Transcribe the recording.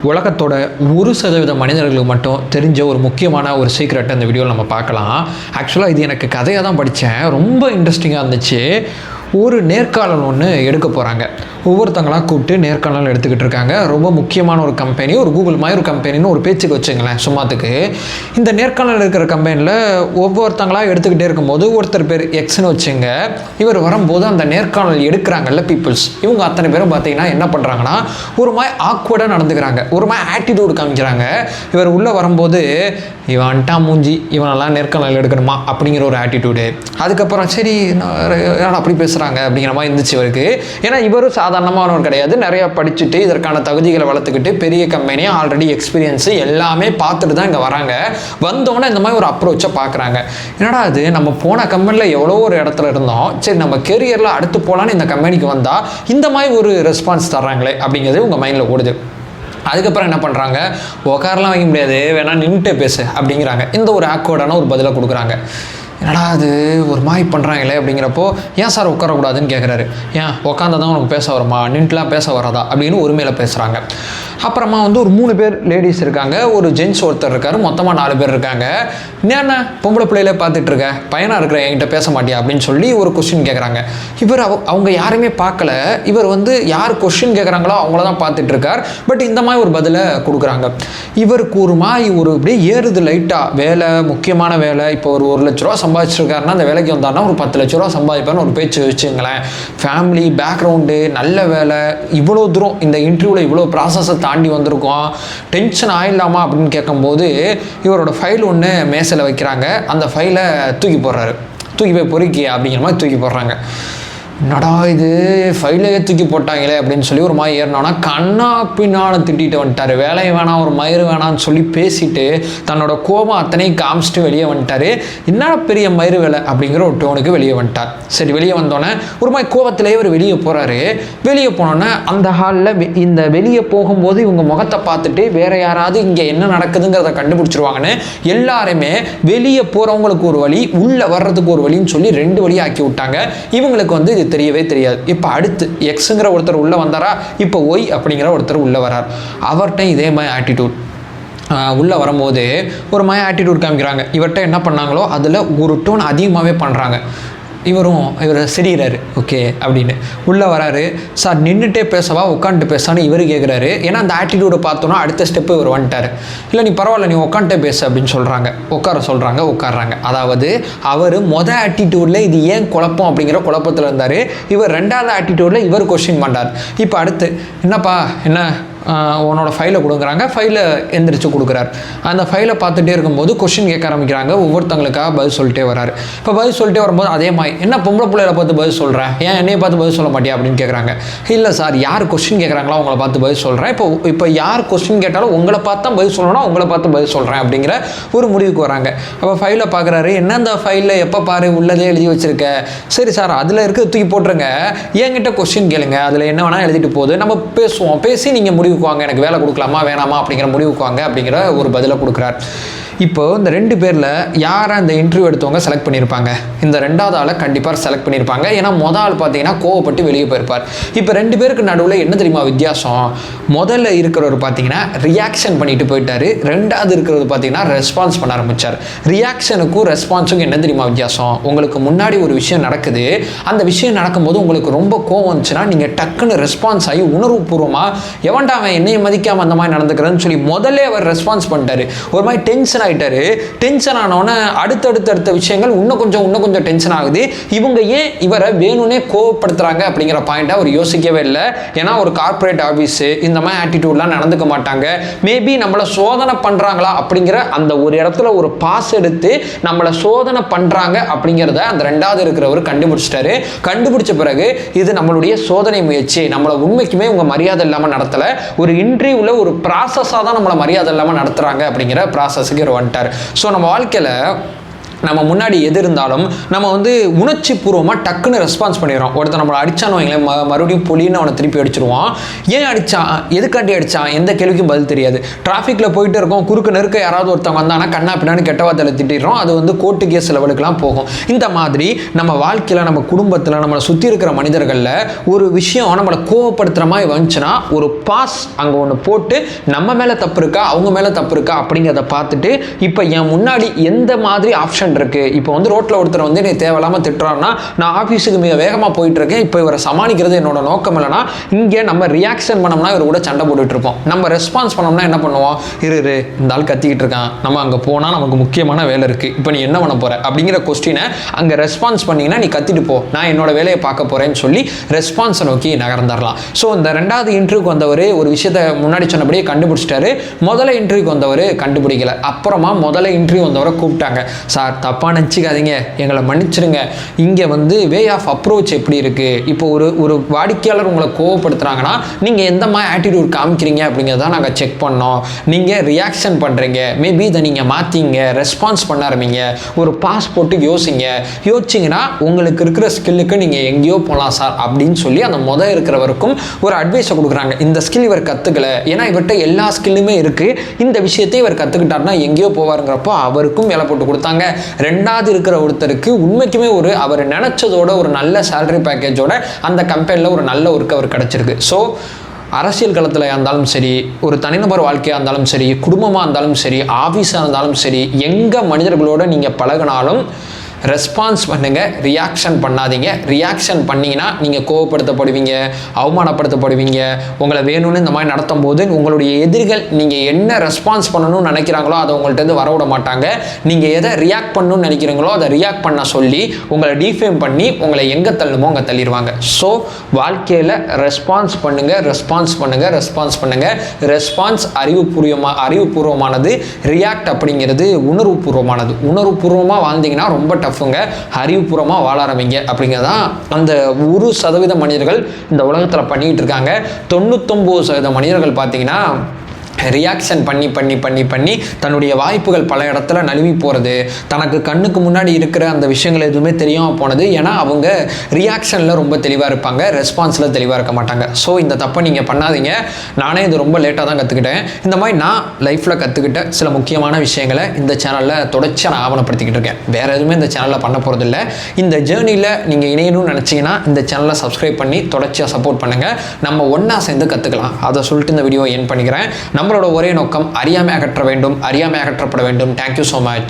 உலகத்தோட 1% மனிதர்களுக்கு மட்டும் தெரிஞ்ச ஒரு முக்கியமான ஒரு சீக்ரெட் இந்த வீடியோவில் நம்ம பார்க்கலாம். ஆக்சுவலாக இது எனக்கு கதையாக தான் படித்தேன். ரொம்ப இன்ட்ரெஸ்டிங்காக இருந்துச்சு. ஒரு நேர்காணல் ஒன்று எடுக்க போகிறாங்க. ஒவ்வொருத்தங்களாம் கூப்பிட்டு நேர்காணல் எடுத்துக்கிட்டு இருக்காங்க. ரொம்ப முக்கியமான ஒரு கம்பெனி, ஒரு கூகுள் மாதிரி ஒரு கம்பெனின்னு ஒரு பேச்சுக்கு வச்சுங்களேன் சும்மாத்துக்கு. இந்த நேர்காணல் இருக்கிற கம்பெனியில் ஒவ்வொருத்தங்களாக எடுத்துக்கிட்டே இருக்கும்போது ஒருத்தர் பேர் எக்ஸ்னு வச்சுங்க. இவர் வரும்போது அந்த நேர்காணல் எடுக்கிறாங்கல்ல பீப்புள்ஸ், இவங்க அத்தனை பேரும் பார்த்தீங்கன்னா என்ன பண்ணுறாங்கன்னா ஒரு மாதிரி ஆக்வர்டாக நடந்துக்கிறாங்க, ஒரு மாதிரி ஆட்டிடியூடு காமிக்கிறாங்க. இவர் உள்ளே வரும்போது இவன்ட்டா மூஞ்சி, இவனெல்லாம் நேர்காணல் எடுக்கணுமா அப்படிங்கிற ஒரு ஆட்டிடியூடு. அதுக்கப்புறம் சரி அப்படி பேசுகிறாங்க அப்படிங்கிற மாதிரி இருந்துச்சு இவருக்கு. ஏன்னா இவரும் சாதாரணமானவர் கிடையாது, நிறையா படிச்சுட்டு இதற்கான தகுதிகளை வளர்த்துக்கிட்டு பெரிய கம்பெனி ஆல்ரெடி எக்ஸ்பீரியன்ஸு எல்லாமே பார்த்துட்டு தான் இங்கே வராங்க. வந்தோன்னே இந்த மாதிரி ஒரு அப்ரோச்சை பார்க்குறாங்க. என்னடா அது, நம்ம போன கம்பெனியில் எவ்வளோ ஒரு இடத்துல இருந்தோம், சரி நம்ம கெரியரில் அடுத்து போகலான்னு இந்த கம்பெனிக்கு வந்தால் இந்த மாதிரி ஒரு ரெஸ்பான்ஸ் தர்றாங்களே அப்படிங்கிறது உங்கள் மைண்டில் ஓடுது. அதுக்கப்புறம் என்ன பண்ணுறாங்க, உட்காரலாம் வைக்க முடியாது, வேணா நின்றுட்டே பேசு அப்படிங்கிறாங்க. இந்த ஒரு ஆக்வர்டான ஒரு பதிலை கொடுக்குறாங்க. என்னடா அது ஒரு மாதிரி பண்ணுறாங்களே அப்படிங்கிறப்போ, ஏன் சார் உட்காரக்கூடாதுன்னு கேட்குறாரு. ஏன் உட்காந்தா தான் உனக்கு பேச வருமா, நின்றுலாம் பேச வராதா அப்படின்னு ஒருமையில் பேசுகிறாங்க. அப்புறமா ஒரு 3 பேர் லேடிஸ் இருக்காங்க, ஒரு ஜென்ஸ் ஒருத்தர் இருக்கார், மொத்தமாக 4 பேர் இருக்காங்க. என்ன பொம்பளை பிள்ளையில பார்த்துட்டு இருக்க, பையனாக இருக்கிற என்கிட்ட பேச மாட்டியா அப்படின்னு சொல்லி ஒரு கொஸ்டின் கேட்குறாங்க. இவர் அவங்க யாருமே பார்க்கல, இவர் யார் கொஸ்டின் கேட்குறாங்களோ அவங்கள தான் பார்த்துட்டு இருக்கார். பட் இந்த மாதிரி ஒரு பதிலை கொடுக்குறாங்க. இவருக்கு ஒரு மாதிரி ஒரு இப்படியே ஏறுது லைட்டாக. வேலை, முக்கியமான வேலை, இப்போ ஒரு 1 லட்ச ரூபா சம்பாதிச்சிருக்காருன்னா அந்த வேலைக்கு வந்தாருன்னா ஒரு 10 லட்ச ரூபா சம்பாதிப்பார்னு ஒரு பேச்சு வச்சுங்களேன். ஃபேமிலி பேக்ரவுண்டு, நல்ல வேலை, இவ்வளோ தூரம் இந்த இன்டர்வியூவில் இவ்வளோ ப்ராசஸை தாண்டி வந்திருக்கோம், டென்ஷன் ஆயிடலாமா அப்படின்னு கேட்கும்போது இவரோட ஃபைல் ஒன்று மேசையில் வைக்கிறாங்க. அந்த ஃபைலை தூக்கி போடுறாரு. தூக்கி போய் பொறுக்கி அப்படிங்கிற மாதிரி தூக்கி போடுறாங்க. என்னடா இது, ஃபைலையே தூக்கி போட்டாங்களே அப்படின்னு சொல்லி ஒரு மாதிரி ஏறினோன்னா கண்ணா பின்னான்னு திட்டிட்டு வந்துட்டார். வேலையை வேணாம், ஒரு மயிறு வேணான்னு சொல்லி பேசிட்டு தன்னோட கோபம் அத்தனையும் காமிச்சிட்டு வெளியே வந்துட்டார். என்ன பெரிய மயிறு வேலை அப்படிங்கிற ஒரு டோனுக்கு வெளியே வந்துட்டார். சரி, வெளியே வந்தோன்னே ஒரு மாதிரி கோபத்திலேயே அவர் வெளியே போகிறாரு. வெளியே போனோன்னே அந்த ஹாலில் இந்த வெளியே போகும்போது இவங்க முகத்தை பார்த்துட்டு வேற யாராவது இங்கே என்ன நடக்குதுங்கிறத கண்டுபிடிச்சிருவாங்கன்னு எல்லாருமே வெளியே போகிறவங்களுக்கு ஒரு வழி, உள்ளே வர்றதுக்கு ஒரு வழின்னு சொல்லி 2 வழி ஆக்கி விட்டாங்க. இவங்களுக்கு இது தெரியவே தெரியாது. இப்போ அடுத்து எக்ஸுங்கிற ஒருத்தர் உள்ளே வந்தாரா, இப்போ ஒய் அப்படிங்கிற ஒருத்தர் உள்ளே வரார். அவர்கிட்ட இதே மாதிரி ஆட்டிடியூட். உள்ளே வரும்போது ஒரு மாதிரி ஆட்டிடியூட் காமிக்கிறாங்க. இவர்கிட்ட என்ன பண்ணாங்களோ அதில் ஒரு டோன் அதிகமாகவே பண்ணுறாங்க. இவர் சிரிக்கிறாரு, ஓகே அப்படின்னு. உள்ளே வராரு. சார் நின்றுட்டே பேசவா உட்காந்துட்டு பேசான்னு இவர் கேட்குறாரு. ஏன்னா அந்த ஆட்டிடியூடை பார்த்தோன்னா அடுத்த ஸ்டெப்பு இவர் வந்துட்டார். இல்லை நீ பரவாயில்ல, நீ உட்காந்துட்டே பேசு அப்படின்னு சொல்கிறாங்க. உட்கார சொல்கிறாங்க, உட்காடுறாங்க. அதாவது அவர் ஆட்டிடியூடில் இது ஏன் குழப்பம் அப்படிங்கிற குழப்பத்தில் இருந்தார். இவர் 2வது ஆட்டிடியூடில் இவர் கொஸ்டின் பண்ணார். இப்போ அடுத்து என்னப்பா, என்ன உன்னோட ஃபைலை கொடுக்குறாங்க. ஃபைலை எந்திரிச்சு கொடுக்குறாரு. அந்த ஃபைலை பார்த்துட்டே இருக்கும்போது கொஸ்டின் கேட்க ஆரம்பிக்கிறாங்க. ஒவ்வொருத்தங்களுக்காக பதில் சொல்லிட்டே வராரு. இப்போ பதில் சொல்லிட்டே வரும்போது அதே மாதிரி, என்ன பொம்பளை பிள்ளைகளை பார்த்து பதில் சொல்கிறேன், ஏன் என்னையை பார்த்து பதில் சொல்ல மாட்டியா அப்படின்னு கேட்குறாங்க. இல்லை சார், யார் கொஸ்டின் கேட்குறாங்களோ அவங்கள பார்த்து பதில் சொல்கிறேன். இப்போ யார் கொஸ்டின் கேட்டாலும் உங்களை பார்த்து தான் பதில் சொல்லணும், உங்களை பார்த்து பதில் சொல்கிறேன் அப்படிங்கிற ஒரு முடிவுக்கு வராங்க. அப்போ ஃபைலை பார்க்குறாரு. என்ன அந்த ஃபைலில் எப்போ பாரு உள்ளதே எழுதி வச்சுருக்க. சரி சார், அதில் இருக்க தூக்கி போட்டுருங்க, என்கிட்ட கொஸ்டின் கேளுங்க, அதில் என்ன வேணால் எழுதிட்டு போகுது, நம்ம பேசுவோம், பேசி நீங்கள் முடிவுக்கு வாங்க, எனக்கு வேலை கொடுக்கலாமா வேணாமா அப்படிங்கிற முடிவுக்கு வாங்க அப்படிங்கிற ஒரு பதிலை கொடுக்குறார். இப்போ இந்த 2 பேரில் யாரை அந்த இன்டர்வியூ எடுத்தவங்க செலக்ட் பண்ணியிருப்பாங்க, இந்த 2வது ஆளை கண்டிப்பாக செலக்ட் பண்ணியிருப்பாங்க. ஏன்னா மொதல் ஆள் பார்த்தீங்கன்னா கோவப்பட்டு வெளியே போயிருப்பார். இப்போ 2 பேருக்கு நடுவில் என்ன தெரியுமா வித்தியாசம், முதல்ல இருக்கிறவர் பார்த்தீங்கன்னா ரியாக்ஷன் பண்ணிட்டு போயிட்டாரு, 2வது இருக்கிறது பார்த்தீங்கன்னா ரெஸ்பான்ஸ் பண்ண ஆரம்பித்தார். ரியாக்ஷனுக்கும் ரெஸ்பான்ஸுக்கும் என்ன தெரியுமா வித்தியாசம், உங்களுக்கு முன்னாடி ஒரு விஷயம் நடக்குது, அந்த விஷயம் நடக்கும்போது உங்களுக்கு ரொம்ப கோவம் வந்துச்சுன்னா நீங்கள் டக்குன்னு ரெஸ்பான்ஸ் ஆகி உணர்வுபூர்வமாக எவன்டா அவன் என்னையை மதிக்காமல் அந்த மாதிரி நடந்துக்கிறதுன்னு சொல்லி முதல்ல அவர் ரெஸ்பான்ஸ் பண்ணிட்டாரு. ஒரு மாதிரி டென்ஷன் ஆகிட்டாரு. டென்ஷன் ஆனோன்னே அடுத்த விஷயங்கள் இன்னும் கொஞ்சம் டென்ஷன் ஆகுது. இவங்க ஏன் இவரை வேணும்னே கோவப்படுத்துறாங்க அப்படிங்கிற பாயிண்ட்டை அவர் யோசிக்கவே இல்லை. ஏன்னா ஒரு கார்பரேட் ஆஃபீஸு இந்த மாதிரி ஆட்டிடியூட்லாம் நடந்துக்க மாட்டாங்க. மேபி நம்மளை சோதனை பண்ணுறாங்களா அப்படிங்கிற அந்த ஒரு இடத்துல ஒரு பாஸ் எடுத்து நம்மளை சோதனை பண்ணுறாங்க அப்படிங்கிறத அந்த 2வது இருக்கிறவர் கண்டுபிடிச்சிட்டாரு. கண்டுபிடிச்ச பிறகு இது நம்மளுடைய சோதனை முயற்சி, நம்மளை உண்மைக்குமே உங்க மரியாதை இல்லாமல் நடத்தலை, ஒரு இன்டர்வியூவில் ஒரு ப்ராசஸாக தான் நம்மளை மரியாதை இல்லாமல் நடத்துகிறாங்க அப்படிங்கிற ப்ராசஸுக்கு வந்துட்டார். ஸோ நம்ம வாழ்க்கையில் நம்ம முன்னாடி எது இருந்தாலும் நம்ம வந்து உணர்ச்சி பூர்வமாக டக்குன்னு ரெஸ்பான்ஸ் பண்ணிடுறோம். ஒருத்தர் நம்மளை அடிச்சான்னு வைங்களேன், மறுபடியும் பொலின்னு அவனை திருப்பி அடிச்சிருவான். ஏன் அடித்தான், எதுக்காண்டி அடித்தான், எந்த கேள்விக்கும் பதில் தெரியாது. டிராஃபிக்கில் போயிட்டு இருக்கோம், குறுக்கு நெருக்க யாராவது ஒருத்தவங்க வந்தாங்கன்னா கண்ணா பின்னான்னு கெட்ட வார்த்தையில் திட்டிடுறோம். அது வந்து கோர்ட்டு கேஸ் லெவலுக்குலாம் போகும். இந்த மாதிரி நம்ம வாழ்க்கையில், நம்ம குடும்பத்தில், நம்மளை சுற்றி இருக்கிற மனிதர்களில் ஒரு விஷயம் நம்மளை கோவப்படுத்துகிற மாதிரி வந்துச்சுன்னா ஒரு பாஸ் அங்கே ஒன்று போட்டு நம்ம மேலே தப்பு இருக்கா, அவங்க மேலே தப்பு இருக்கா அப்படிங்கிறத பார்த்துட்டு, இப்போ என் முன்னாடி எந்த மாதிரி ஆப்ஷன் இருக்கு. இப்போ வந்து ரோட்ல ஒருத்தர் வந்து நீ தேவையில்லாம திட்டுறாருன்னா, நான் ஆஃபீஸுக்கு மிக வேகமாக போயிட்டு இருக்கேன், இப்போ இவரை சமாளிக்கிறது என்னோட நோக்கம் இல்லைனா, இங்கே நம்ம ரியாக்ஷன் பண்ணோம்னா இவர் கூட சண்டை போட்டுட்டு இருப்போம். நம்ம ரெஸ்பான்ஸ் பண்ணோம்னா என்ன பண்ணுவோம், இரு இந்த ஆள் கத்திக்கிட்டு இருக்கான், நம்ம அங்கே போனால் நமக்கு முக்கியமான வேலை இருக்குது, இப்போ நீ என்ன பண்ண போற அப்படிங்கிற கொஸ்டினை அங்கே ரெஸ்பான்ஸ் பண்ணீங்கன்னா, நீ கத்திட்டு போ, நான் என்னோட வேலையை பார்க்க போறேன்னு சொல்லி ரெஸ்பான்ஸை நோக்கி நகர்ந்துடலாம். ஸோ இந்த ரெண்டாவது இன்டர்வியூக்கு வந்தவர் ஒரு விஷயத்தை முன்னாடி சொன்னபடியே கண்டுபிடிச்சிட்டாரு. முதல்ல இன்டர்வியூக்கு வந்தவர் கண்டுபிடிக்கல. அப்புறமா முதல்ல இன்டர்வியூ வந்தவரை கூப்பிட்டாங்க. சார் தப்பாக நினச்சிக்காதீங்க, எங்களை மன்னிச்சிருங்க, இங்கே வந்து வே ஆஃப் அப்ரோச் எப்படி இருக்குது, இப்போ ஒரு வாடிக்கையாளர் உங்களை கோவப்படுத்துகிறாங்கன்னா நீங்கள் எந்த மாதிரி ஆட்டிடியூட் காமிக்கிறீங்க அப்படிங்கிறத நாங்கள் செக் பண்ணோம். நீங்கள் ரியாக்ஷன் பண்ணுறீங்க, மேபி இதை நீங்கள் மாற்றிங்க, ரெஸ்பான்ஸ் பண்ண ஆரம்பிங்க, ஒரு பாஸ் போட்டு யோசிச்சிங்கன்னா உங்களுக்கு இருக்கிற ஸ்கில்லுக்கு நீங்கள் எங்கேயோ போகலாம் சார் அப்படின்னு சொல்லி அந்த இருக்கிறவருக்கும் ஒரு அட்வைஸை கொடுக்குறாங்க. இந்த ஸ்கில் இவர் கற்றுக்கல, ஏன்னா இவர்கிட்ட எல்லா ஸ்கில்லுமே இருக்குது, இந்த விஷயத்தை இவர் கற்றுக்கிட்டாருன்னா எங்கேயோ போவாருங்கிறப்போ அவருக்கும் வேலை போட்டு கொடுத்தாங்க. ரெண்டாவது இருக்கிற ஒருத்தருக்கு உண்மைக்குமே அவர் நினைச்சதோட ஒரு நல்ல சேலரி பேக்கேஜோட அந்த கம்பெனியில் ஒரு நல்ல ஒர்க் அவர் கிடச்சிருக்கு. ஸோ அரசியல் களத்தில் இருந்தாலும் சரி, ஒரு தனிநபர் வாழ்க்கையாக இருந்தாலும் சரி, குடும்பமாக இருந்தாலும் சரி, ஆஃபீஸாக இருந்தாலும் சரி, எங்கே மனிதர்களோட நீங்கள் பழகினாலும் ரெஸ்பான்ஸ் பண்ணுங்கள், ரியாக்ஷன் பண்ணாதீங்க. ரியாக்ஷன் பண்ணிங்கன்னா நீங்கள் கோவப்படுத்தப்படுவீங்க, அவமானப்படுத்தப்படுவீங்க. உங்களை வேணும்னு இந்த மாதிரி நடத்தும் போது உங்களுடைய எதிரிகள் நீங்கள் என்ன ரெஸ்பான்ஸ் பண்ணணும்னு நினைக்கிறாங்களோ அதை உங்கள்கிட்ட வரவிட மாட்டாங்க. நீங்கள் எதை ரியாக்ட் பண்ணணும்னு நினைக்கிறீங்களோ அதை ரியாக்ட் பண்ண சொல்லி உங்களை டிஃபேம் பண்ணி உங்களை எங்கே தள்ளுமோ அங்கே தள்ளிடுவாங்க. ஸோ வாழ்க்கையில் ரெஸ்பான்ஸ் பண்ணுங்கள், ரெஸ்பான்ஸ் பண்ணுங்கள், ரெஸ்பான்ஸ் பண்ணுங்கள். ரெஸ்பான்ஸ் அறிவுபூர்வமானது, ரியாக்ட் அப்படிங்கிறது உணர்வுபூர்வமானது. உணர்வுபூர்வமாக வாழ்ந்தீங்கன்னா ரொம்ப டஃப்புங்க. அறிவுபூர்வமாக வாழ ஆரம்பிங்க அப்படிங்கிறதான் அந்த 1% மனிதர்கள் இந்த உலகத்தில் பண்ணிகிட்டு இருக்காங்க. 99% மனிதர்கள் பார்த்தீங்கன்னா ரியாக்ஷன் பண்ணி தன்னுடைய வாய்ப்புகள் பல இடத்துல நழுவி போகிறது, தனக்கு கண்ணுக்கு முன்னாடி இருக்கிற அந்த விஷயங்கள் எதுவுமே தெரியாமல் போனது. ஏன்னா அவங்க ரியாக்ஷனில் ரொம்ப தெளிவாக இருப்பாங்க, ரெஸ்பான்ஸில் தெளிவாக இருக்க மாட்டாங்க. ஸோ இந்த தப்பை நீங்கள் பண்ணாதீங்க. நானே இது ரொம்ப லேட்டாக தான் கற்றுக்கிட்டேன். இந்த மாதிரி நான் லைஃப்பில் கற்றுக்கிட்ட சில முக்கியமான விஷயங்களை இந்த சேனலில் தொடர்ச்சியாக நான் ஆவணப்படுத்திக்கிட்டு இருக்கேன். வேறு எதுவுமே இந்த சேனலில் பண்ண போகிறதில்ல. இந்த ஜேர்னியில் நீங்கள் இணையணும்னு நினச்சிங்கன்னா இந்த சேனலை சப்ஸ்கிரைப் பண்ணி தொடர்ச்சியாக சப்போர்ட் பண்ணுங்கள். நம்ம ஒன்றா சேர்ந்து கற்றுக்கலாம். அதை சொல்லிட்டு இந்த வீடியோ என் பண்ணிக்கிறேன். நம்மளோட ஒரே நோக்கம் அறியாமை அகற்ற வேண்டும், அறியாமை அகற்றப்பட வேண்டும். Thank you so much.